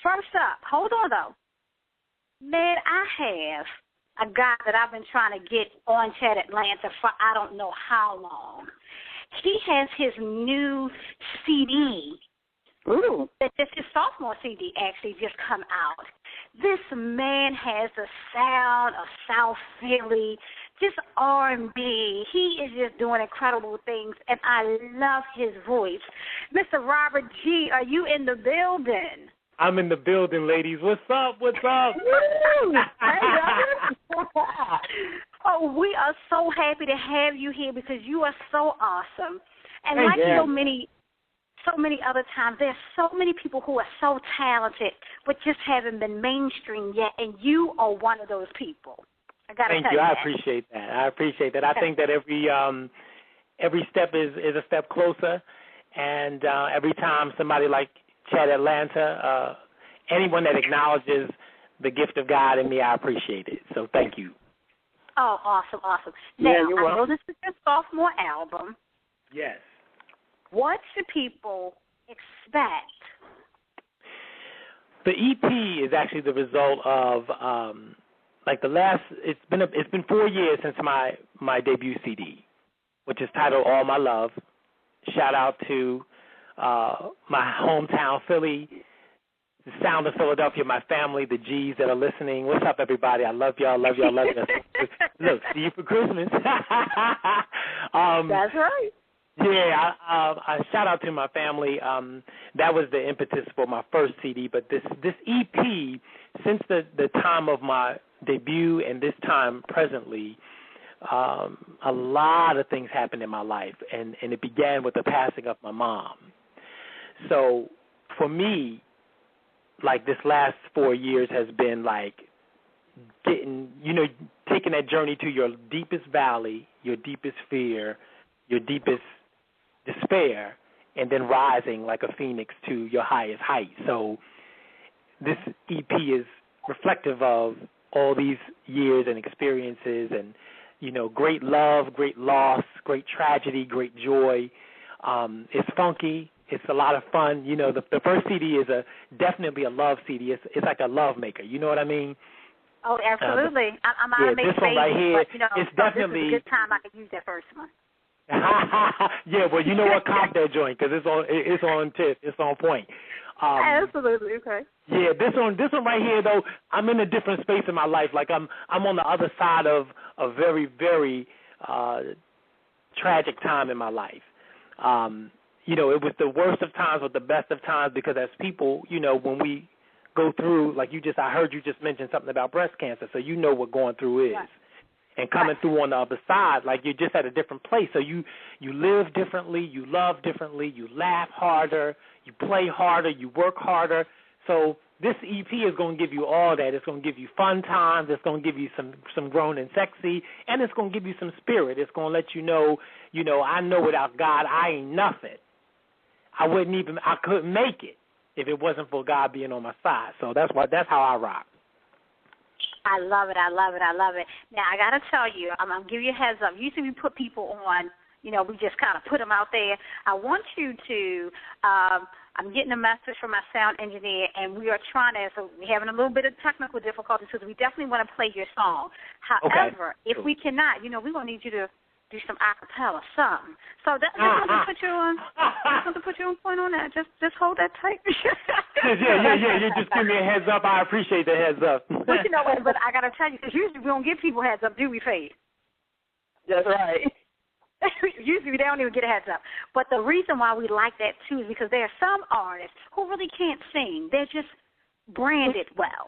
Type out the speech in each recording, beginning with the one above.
first up, hold on, though. Man, I have a guy that I've been trying to get on Chat Atlanta for I don't know how long. He has his new CD. Ooh. His sophomore CD actually just come out. This man has the sound of South Philly, just R&B. He is just doing incredible things, and I love his voice. Mr. Robert G., are you in the building? I'm in the building, ladies. What's up? What's up? Oh, we are so happy to have you here because you are so awesome. And like so many other times, there's so many people who are so talented but just haven't been mainstream yet, and you are one of those people. I got to tell you. Thank you. I appreciate that. I think that every step is a step closer, and every time somebody like Chat Atlanta, anyone that acknowledges the gift of God in me, I appreciate it. So thank you. Oh, awesome. Now, I know this is your sophomore album. Yes. What should people expect? The EP is actually the result of it's been 4 years since my debut CD, which is titled All My Love. Shout out to my hometown, Philly, the sound of Philadelphia, my family, the G's that are listening. What's up, everybody? I love y'all. Look, see you for Christmas. That's right. Yeah, I shout out to my family. That was the impetus for my first CD. But this EP, since the time of my debut and this time presently, a lot of things happened in my life, and it began with the passing of my mom. So for me, like this last 4 years has been like taking that journey to your deepest valley, your deepest fear, your deepest despair, and then rising like a phoenix to your highest height. So this EP is reflective of all these years and experiences and, great love, great loss, great tragedy, great joy. It's funky. It's a lot of fun. The first CD is definitely a love CD. It's like a love maker. You know what I mean? Oh, absolutely. I'm this one right here, it's definitely this is a good time I could use that first one. Yeah, well, you know what? Cop that joint because it's on tip. It's on point. Absolutely, okay. Yeah, this one right here though, I'm in a different space in my life. Like I'm on the other side of a very, very tragic time in my life. It was the worst of times but the best of times because as people, when we go through, like I heard you just mention something about breast cancer, so you know what going through is. Right. And coming through on the other side, like you're just at a different place. So you live differently, you love differently, you laugh harder, you play harder, you work harder. So this EP is going to give you all that. It's going to give you fun times. It's going to give you some grown and sexy, and it's going to give you some spirit. It's going to let you know, I know without God I ain't nothing. I couldn't make it if it wasn't for God being on my side. So that's how I rock. I love it. Now, I got to tell you, I'm going to give you a heads up. Usually we put people on, we just kind of put them out there. I want you to, I'm getting a message from my sound engineer, and we are so we're having a little bit of technical difficulties because we definitely want to play your song. However, if we cannot, we're going to need you to do some acapella, something. So that's going to put you on. That's going to put you on point on that. Just hold that tight. Yeah. You just give me a heads up. I appreciate the heads up. But you know what? But I got to tell you, because usually we don't give people heads up, do we, Faith? That's right. Usually we don't even get a heads up. But the reason why we like that too is because there are some artists who really can't sing. They're just branded well.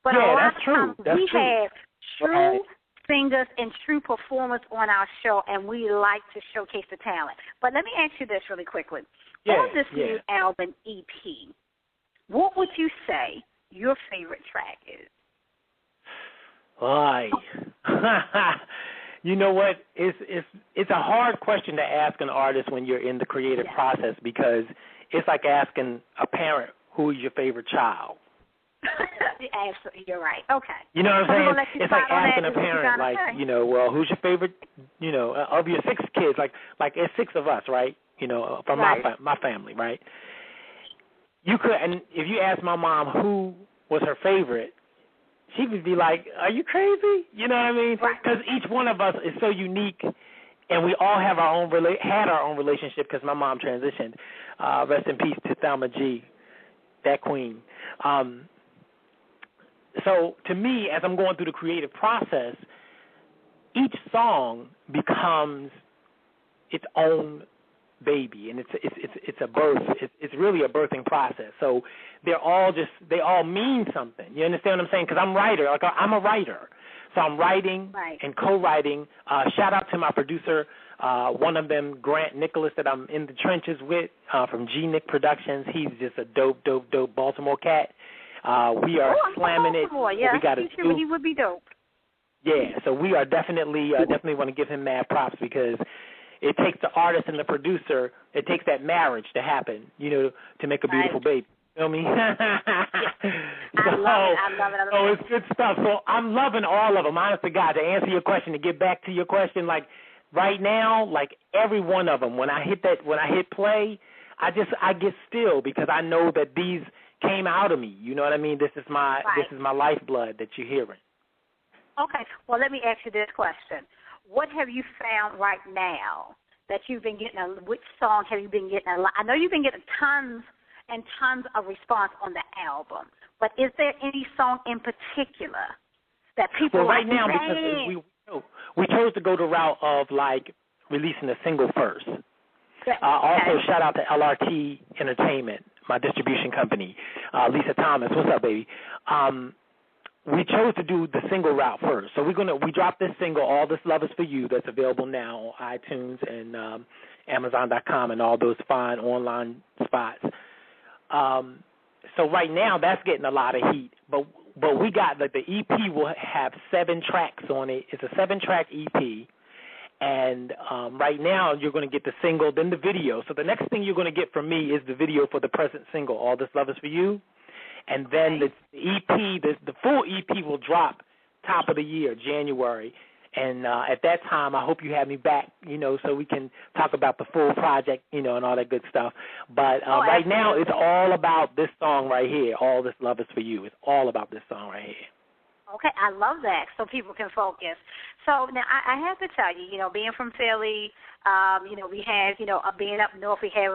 But a lot of times we have true singers and true performers on our show, and we like to showcase the talent. But let me ask you this really quickly. On this new album EP, what would you say your favorite track is? Why? You know what? It's a hard question to ask an artist when you're in the creative process because it's like asking a parent who is your favorite child. Absolutely, you're right. Okay. You know what I'm saying? It's like asking a parent, like, well, who's your favorite, of your 6 kids? Like it's 6 of us, right? From my family, right? you could, and if you ask my mom who was her favorite, she would be like, "Are you crazy?" You know what I mean? Because each one of us is so unique, and we all have our own had our own relationship. Because my mom transitioned. Rest in peace to Thelma G, that queen. So to me, as I'm going through the creative process, each song becomes its own baby, and it's a birth. It's really a birthing process. So they all mean something. You understand what I'm saying? Because I'm a writer. So I'm writing and co-writing. Shout out to my producer, one of them, Grant Nicholas, that I'm in the trenches with from G-Nick Productions. He's just a dope Baltimore cat. We are slamming it. Yeah, we got he would be dope. Yeah, so we are definitely want to give him mad props, because it takes the artist and the producer, it takes that marriage to happen, to make a beautiful baby. You know what I mean? I love it. So it's good stuff. So I'm loving all of them, honest to God. To answer your question, to get back to your question, like right now, like every one of them, when I hit play, I get still, because I know that these came out of me. You know what I mean? This is my lifeblood that you're hearing. Okay. Well, let me ask you this question. What have you found right now that you've been getting? Which song have you been getting a lot? I know you've been getting tons and tons of response on the album, but is there any song in particular that people right now, because we chose to go the route of like releasing a single first. Also, shout out to LRT Entertainment, my distribution company, Lisa Thomas. What's up, baby? We chose to do the single route first. So we dropped this single, All This Love Is For You, that's available now on iTunes and Amazon.com and all those fine online spots. So right now that's getting a lot of heat. But we got, like, the EP will have 7 tracks on it. It's a 7-track EP. And right now you're going to get the single, then the video. So the next thing you're going to get from me is the video for the present single, All This Love Is For You. And then the EP, the full EP will drop top of the year, January. And at that time, I hope you have me back, so we can talk about the full project, and all that good stuff. But right now, it's all about this song right here, All This Love Is For You. It's all about this song right here. Okay, I love that, so people can focus. So now I have to tell you, being from Philly, we have, being up north, we have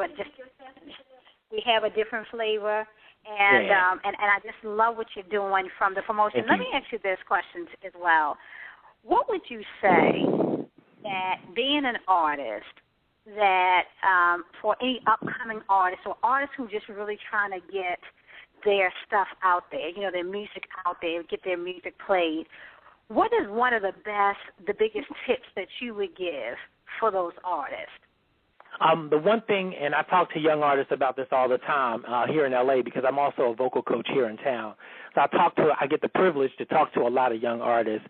a different flavor. And and I just love what you're doing from the promotion. Let me ask you this question as well. What would you say that being an artist, that for any upcoming artists or artists who just really trying to get their stuff out there, their music out there, get their music played, what is one of the biggest tips that you would give for those artists? The one thing, and I talk to young artists about this all the time here in L.A. because I'm also a vocal coach here in town. So I get the privilege to talk to a lot of young artists,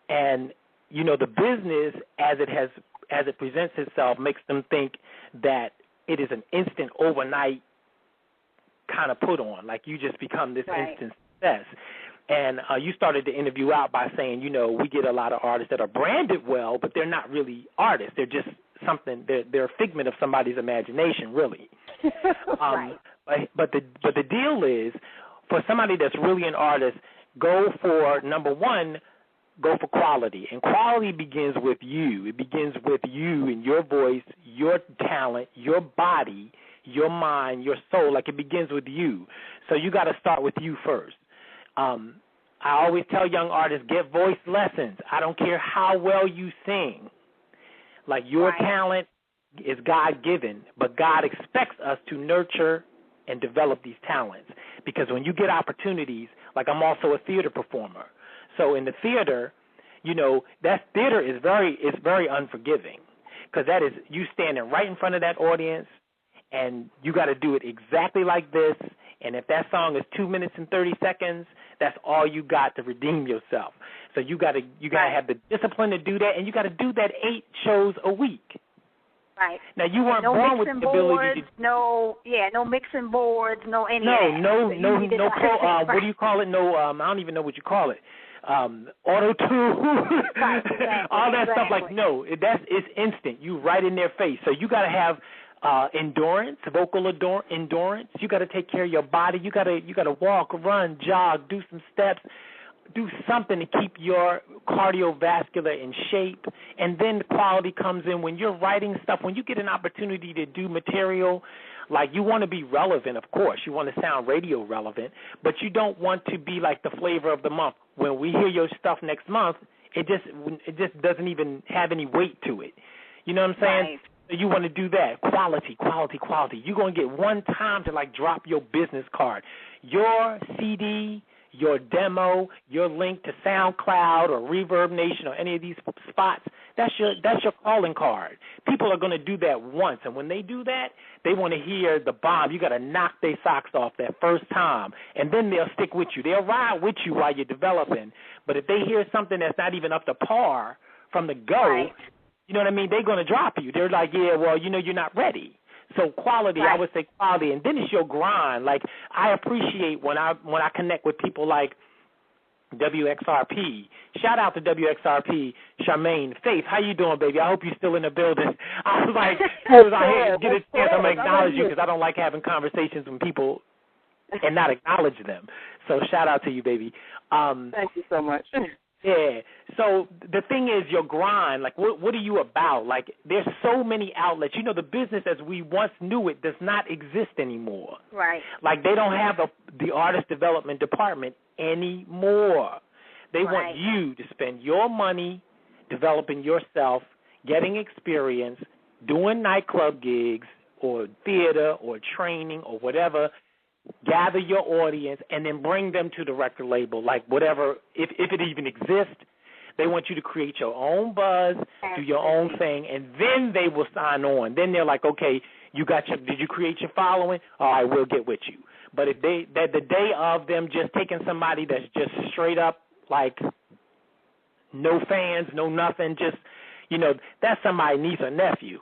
and the business as it presents itself makes them think that it is an instant, overnight kind of put on, like you just become this instant success. And you started the interview out by saying, we get a lot of artists that are branded well, but they're not really artists. They're just something. They're a figment of somebody's imagination, really. But the deal is, for somebody that's really an artist, go for, number one, go for quality. And quality begins with you. It begins with you and your voice, your talent, your body, your mind, your soul. Like, it begins with you. So you got to start with you first. I always tell young artists, get voice lessons. I don't care how well you sing. Like, your talent is God-given, but God expects us to nurture and develop these talents. Because when you get opportunities, like, I'm also a theater performer. So in the theater, that theater is very unforgiving, because that is you standing right in front of that audience, and you got to do it exactly like this. And if that song is 2 minutes and 30 seconds, that's all you got to redeem yourself. So you got to have the discipline to do that, and you got to do that 8 shows a week. Right. Now, you weren't born with the ability to. No mixing boards, no any. No. What do you call it? No, I don't even know what you call it. Auto-tune, all that stuff. Like, no, it's instant. You right in their face. So you got to have endurance, vocal endurance. You got to take care of your body. You got to walk, run, jog, do some steps, do something to keep your cardiovascular in shape. And then the quality comes in when you're writing stuff, when you get an opportunity to do material. Like, you want to be relevant, of course. You want to sound radio relevant, but you don't want to be like the flavor of the month. When we hear your stuff next month, it just doesn't even have any weight to it. You know what I'm saying? Right. So you want to do that. Quality. You're going to get one time to, like, drop your business card. Your CD, your demo, your link to SoundCloud or Reverb Nation or any of these spots, that's your calling card. People are going to do that once, and when they do that, they want to hear the bomb. You got to knock their socks off that first time, and then they'll stick with you. They'll ride with you while you're developing. But if they hear something that's not even up to par from the go, right. You know what I mean, they're going to drop you. They're like, yeah, well, you're not ready. So quality, right. I would say quality, and then it's your grind. Like, I appreciate when I connect with people like WXRP. Shout out to WXRP, Charmaine, Faith. How you doing, baby? I hope you're still in the building. I was like, I get a chance, I'm going to acknowledge you because I don't like having conversations with people and not acknowledge them. So shout out to you, baby. Thank you so much. Yeah. So the thing is, your grind, like, what are you about? Like, there's so many outlets. You know, the business as we once knew it does not exist anymore. Right. Like, they don't have the artist development department anymore. They right. want you to spend your money developing yourself, getting experience, doing nightclub gigs or theater or training or whatever, gather your audience, and then bring them to the record label, like whatever, if it even exists. They want you to create your own buzz, do your own thing, and then they will sign on. Then they're like, okay, did you create your following? All right, we'll get with you. But if the day of them just taking somebody that's just straight up, like, no fans, no nothing, just, that's somebody niece or nephew.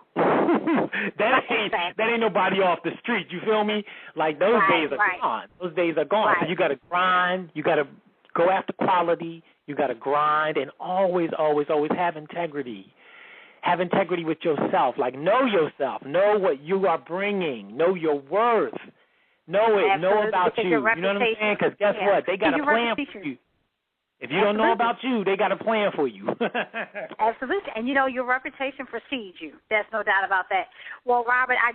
that ain't nobody off the street. You feel me? Like, those days are gone. Those days are gone. Right. So you got to grind. You got to go after quality. You got to grind, and always, always, always have integrity. Have integrity with yourself. Like, know yourself. Know what you are bringing. Know your worth. Know it. Absolutely. Know about you. You know what I'm saying? Because guess what? They got a plan for you. If you don't know about you, they got a plan for you. Absolutely. And, your reputation precedes you. There's no doubt about that. Well, Robert, I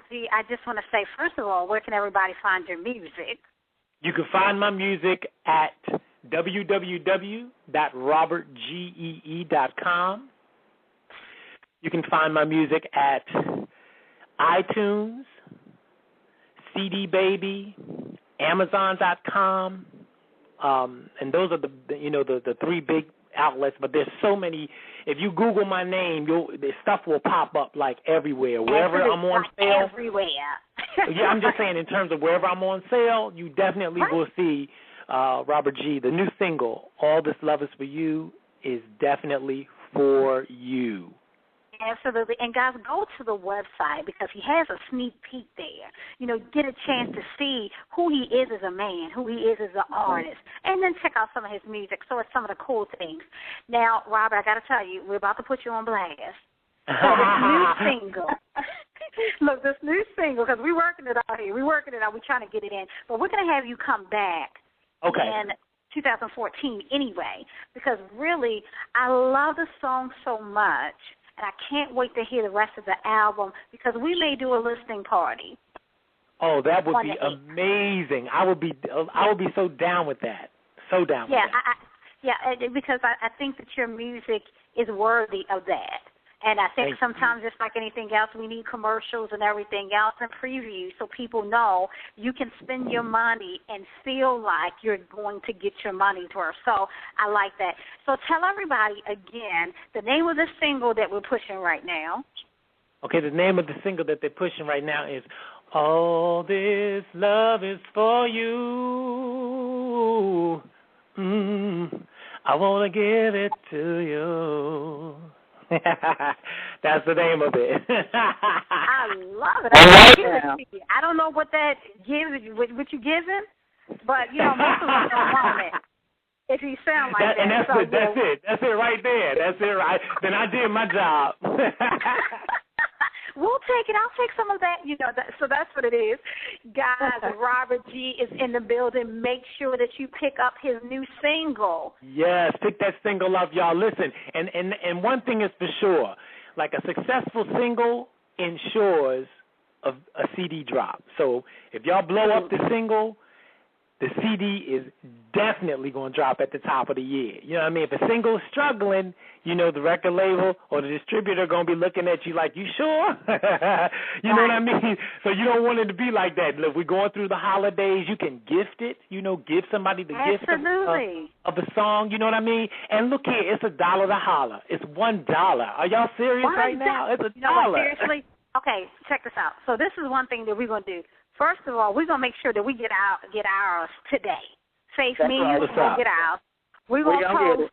just want to say, first of all, where can everybody find your music? You can find my music at www.robertgee.com. You can find my music at iTunes, CD Baby, Amazon.com. And those are the three big outlets, but there's so many. If you Google my name, the stuff will pop up like everywhere. Wherever I'm on sale. Everywhere. Yeah, I'm just saying in terms of wherever I'm on sale, you definitely will see Robert G. The new single, All This Love Is For You, is definitely for you. Absolutely. And, guys, go to the website because he has a sneak peek there. Get a chance to see who he is as a man, who he is as an artist, and then check out some of his music. So it's some of the cool things. Now, Robert, I got to tell you, we're about to put you on blast. So this new single, look, this new single, because we're working it out here. We're trying to get it in. But we're going to have you come back. Okay. In 2014 anyway, because really, I love the song so much. And I can't wait to hear the rest of the album because we may do a listening party. Oh, that would be amazing! I would be so down with that. So down with that. Because I think that your music is worthy of that. And I think sometimes, just like anything else, we need commercials and everything else and previews so people know you can spend your money and feel like you're going to get your money's worth. So I like that. So tell everybody again the name of the single that we're pushing right now. Okay, the name of the single that they're pushing right now is All This Love Is For You. I want to give it to you. That's the name of it. I love it. I don't know what that gives you, what you giving, but most of us don't want it. If you sound like that, and that's it. That's it right there. That's it right. Then I did my job. We'll take it. I'll take some of that. So that's what it is. Guys, Robert G is in the building. Make sure that you pick up his new single. Yes, pick that single up, y'all. Listen, and one thing is for sure, like a successful single ensures a CD drop. So if y'all blow up the single, the CD is definitely going to drop at the top of the year. You know what I mean? If a single's struggling, the record label or the distributor going to be looking at you like, you sure? You know what I mean? So you don't want it to be like that. Look, we're going through the holidays. You can gift it, give somebody the gift of a song. You know what I mean? And look here, it's $1 to holler. It's $1. Are y'all serious right now? It's $1. Seriously? Okay, check this out. So this is one thing that we're going to do. First of all, we're going to make sure that we get ours today. Faith, me and you will get ours. We're going to post.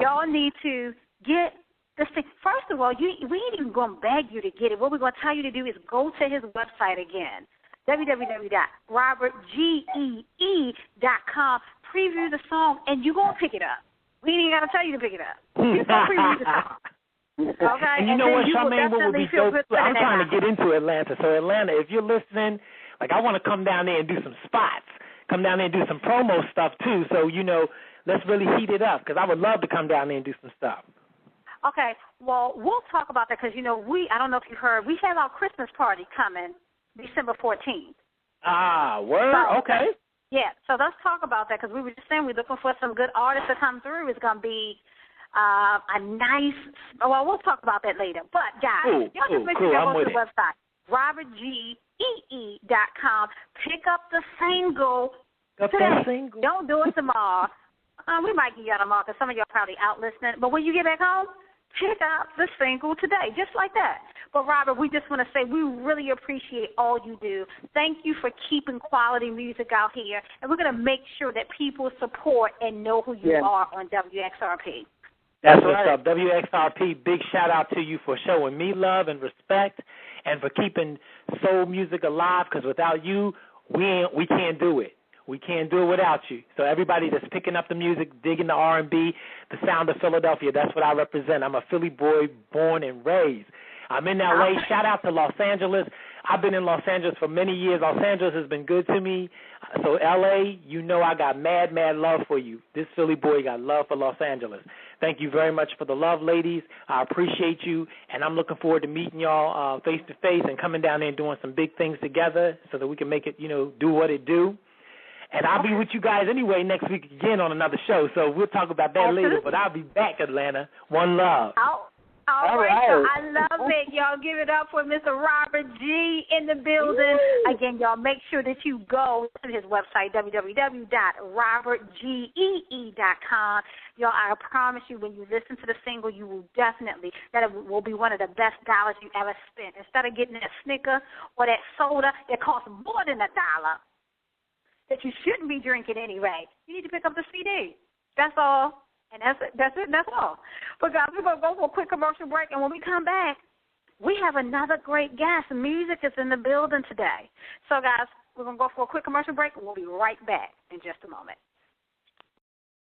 Y'all need to get this thing. First of all, we ain't even going to beg you to get it. What we're going to tell you to do is go to his website again, www.robertgee.com. Preview the song, and you're going to pick it up. We ain't got to tell you to pick it up. You're going to preview the song. Okay. And you know what, Charmaine, what would be so I'm trying to get into Atlanta. So Atlanta, if you're listening, like I want to come down there and do some spots, come down there and do some promo stuff too. So, let's really heat it up because I would love to come down there and do some stuff. Okay. Well, we'll talk about that because, I don't know if you heard, we have our Christmas party coming December 14th. Ah, word? So, okay. Yeah. So let's talk about that because we were just saying we're looking for some good artists to come through. It's going to be a nice, we'll talk about that later. But, guys, y'all just make sure y'all go to the website, robertgee.com. Pick up the single today. Don't do it tomorrow. We might get you tomorrow because some of y'all probably out listening. But when you get back home, pick up the single today, just like that. But, Robert, we just want to say we really appreciate all you do. Thank you for keeping quality music out here. And we're going to make sure that people support and know who you are on WXRP. That's what's up. WXRP, big shout-out to you for showing me love and respect and for keeping soul music alive because without you, we can't do it. We can't do it without you. So everybody that's picking up the music, digging the R&B, the sound of Philadelphia, that's what I represent. I'm a Philly boy born and raised. I'm in L.A. Shout out to Los Angeles. I've been in Los Angeles for many years. Los Angeles has been good to me. So L.A., I got mad love for you. This Philly boy got love for Los Angeles. Thank you very much for the love, ladies. I appreciate you, and I'm looking forward to meeting y'all face-to-face and coming down there and doing some big things together so that we can make it, do what it do. And I'll be with you guys anyway next week again on another show, so we'll talk about that later. But I'll be back, Atlanta. One love. All right. So I love it. Y'all give it up for Mr. Robert G. in the building. Again, y'all make sure that you go to his website, www.robertgee.com. Y'all, I promise you, when you listen to the single, you will definitely, that will be one of the best dollars you ever spent. Instead of getting that Snicker or that soda that costs more than $1 that you shouldn't be drinking anyway, you need to pick up the CD. That's all. And that's it. That's all. But, guys, we're going to go for a quick commercial break, and when we come back, we have another great guest. Music is in the building today. So, guys, we're going to go for a quick commercial break, and we'll be right back in just a moment.